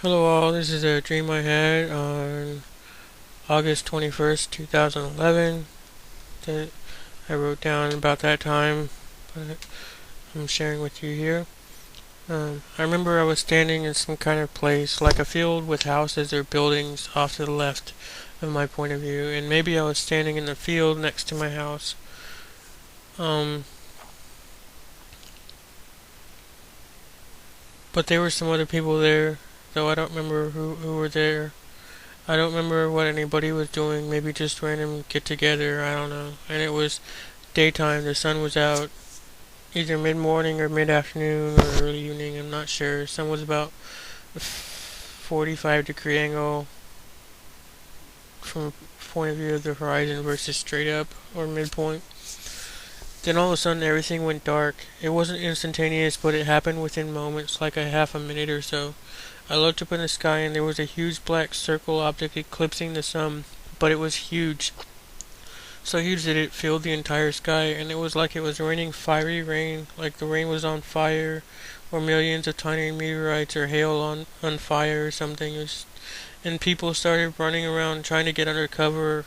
Hello all, this is a dream I had on August 21st, 2011 that I wrote down about that time, but I'm sharing with you here. I remember I was standing in some kind of place, like a field with houses or buildings off to the left of my point of view, and maybe I was standing in the field next to my house. Um, but there were some other people there, though I don't remember who were there. I don't remember what anybody was doing, maybe just random get together, I don't know. And it was daytime, the sun was out, either mid-morning or mid-afternoon or early evening, I'm not sure. Sun was about a 45-degree angle from a point of view of the horizon versus straight up or midpoint. Then all of a sudden everything went dark. It wasn't instantaneous, but it happened within moments, like a half a minute or so. I looked up in the sky and there was a huge black circle object eclipsing the sun, but it was huge. So huge that it filled the entire sky, and it was like it was raining fiery rain, like the rain was on fire, or millions of tiny meteorites or hail on fire or something. And people started running around trying to get under cover,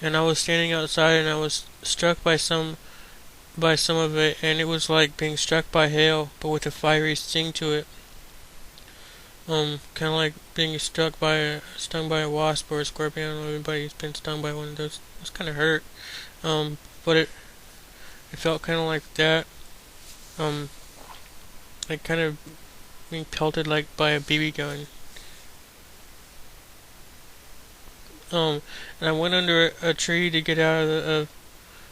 and I was standing outside and I was struck by some of it, and it was like being struck by hail, but with a fiery sting to it. Kind of like being stung by a wasp or a scorpion. I don't know if anybody's been stung by one of those. It's kind of hurt. But it felt kind of like that. Like kind of being pelted like by a BB gun. And I went under a tree to get out of the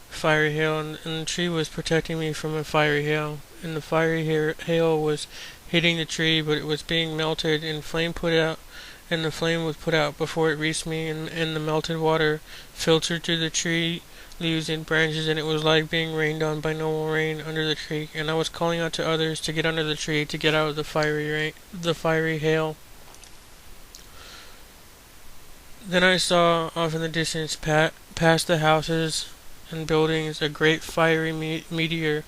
fiery hail, and the tree was protecting me from a fiery hail. And the fiery hail was hitting the tree, but it was being melted, and the flame was put out before it reached me, and the melted water filtered through the tree leaves and branches, and it was like being rained on by normal rain under the tree. And I was calling out to others to get under the tree to get out of the fiery hail. Then I saw off in the distance, past the houses and buildings, a great fiery meteor,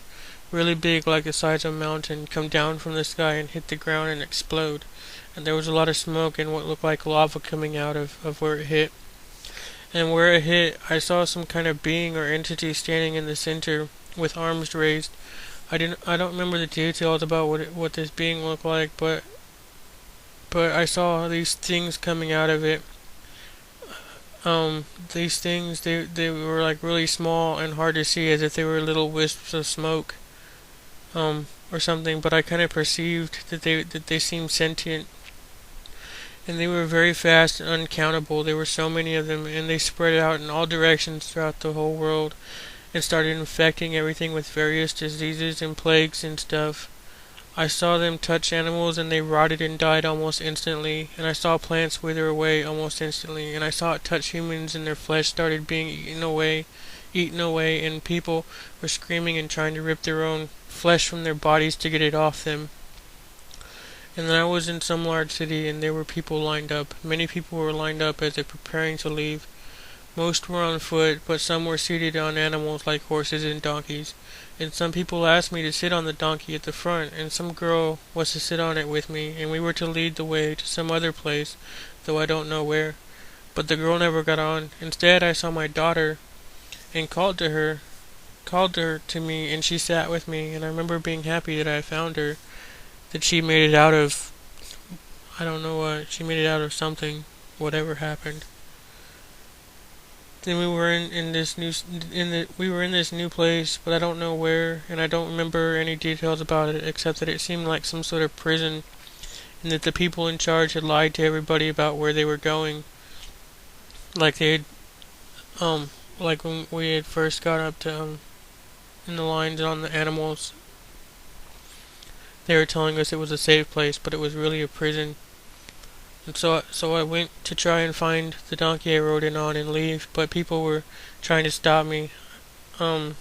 really big, like the size of a mountain, come down from the sky and hit the ground and explode. And there was a lot of smoke and what looked like lava coming out of where it hit. And where it hit, I saw some kind of being or entity standing in the center with arms raised. I don't remember the details about what this being looked like, but I saw these things coming out of it. These things, they were like really small and hard to see, as if they were little wisps of smoke, or something. But I kind of perceived that they seemed sentient, and they were very fast and uncountable. There were so many of them, and they spread out in all directions throughout the whole world, and started infecting everything with various diseases and plagues and stuff. I saw them touch animals and they rotted and died almost instantly, and I saw plants wither away almost instantly, and I saw it touch humans and their flesh started being eaten away, and people were screaming and trying to rip their own flesh from their bodies to get it off them. And then I was in some large city, and there were people lined up. Many people were lined up as if preparing to leave. Most were on foot, but some were seated on animals like horses and donkeys. And some people asked me to sit on the donkey at the front, and some girl was to sit on it with me, and we were to lead the way to some other place, though I don't know where. But the girl never got on. Instead, I saw my daughter, and called her to me, and she sat with me, and I remember being happy that I found her, that she made it out of, I don't know what, she made it out of something, whatever happened. Then we were in this new place, but I don't know where, and I don't remember any details about it except that it seemed like some sort of prison, and that the people in charge had lied to everybody about where they were going. Like like when we had first got up to in the lines on the animals, they were telling us it was a safe place, but it was really a prison. And so I went to try and find the donkey I rode in on and leave, but people were trying to stop me, and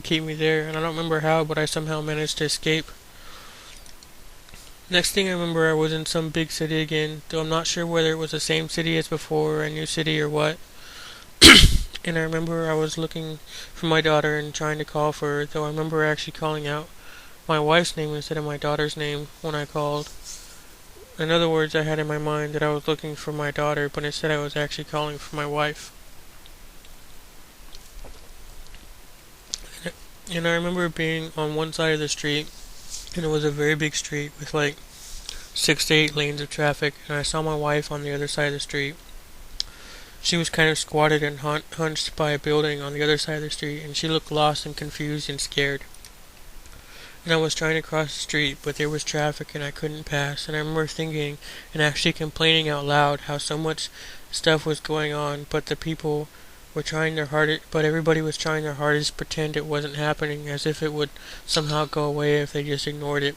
keep me there, and I don't remember how, but I somehow managed to escape. Next thing I remember, I was in some big city again, though I'm not sure whether it was the same city as before, or a new city, or what. And I remember I was looking for my daughter and trying to call for her, though I remember actually calling out my wife's name instead of my daughter's name when I called. In other words, I had in my mind that I was looking for my daughter, but instead I was actually calling for my wife. And I remember being on one side of the street, and it was a very big street with like 6 to 8 lanes of traffic, and I saw my wife on the other side of the street. She was kind of squatted and hunched by a building on the other side of the street, and she looked lost and confused and scared. And I was trying to cross the street, but there was traffic and I couldn't pass. And I remember thinking and actually complaining out loud how so much stuff was going on, but the people were trying their hardest, but everybody was trying their hardest to pretend it wasn't happening, as if it would somehow go away if they just ignored it.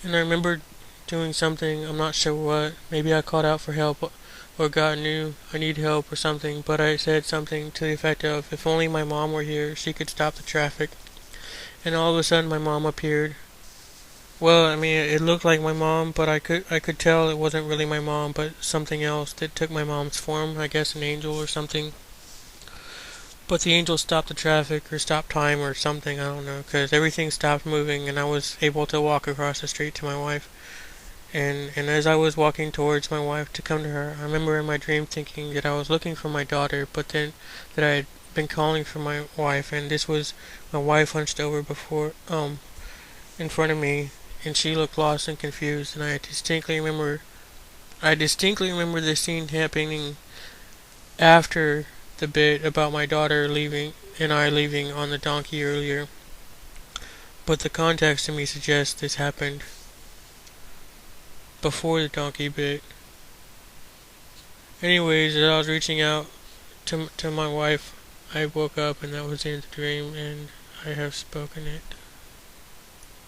And I remember doing something, I'm not sure what, maybe I called out for help, or God knew I need help or something, but I said something to the effect of, if only my mom were here, she could stop the traffic. And all of a sudden my mom appeared. Well, I mean, it looked like my mom, but I could tell it wasn't really my mom, but something else that took my mom's form, I guess an angel or something. But the angel stopped the traffic, or stopped time, or something, I don't know, because everything stopped moving, and I was able to walk across the street to my wife. And as I was walking towards my wife to come to her, I remember in my dream thinking that I was looking for my daughter, but then that I had been calling for my wife, and this was my wife hunched over in front of me, and she looked lost and confused, and I distinctly remember this scene happening after the bit about my daughter leaving and I leaving on the donkey earlier. But the context to me suggests this happened before the donkey bit. Anyways, as I was reaching out to my wife, I woke up and that was the end of the dream, and I have spoken it.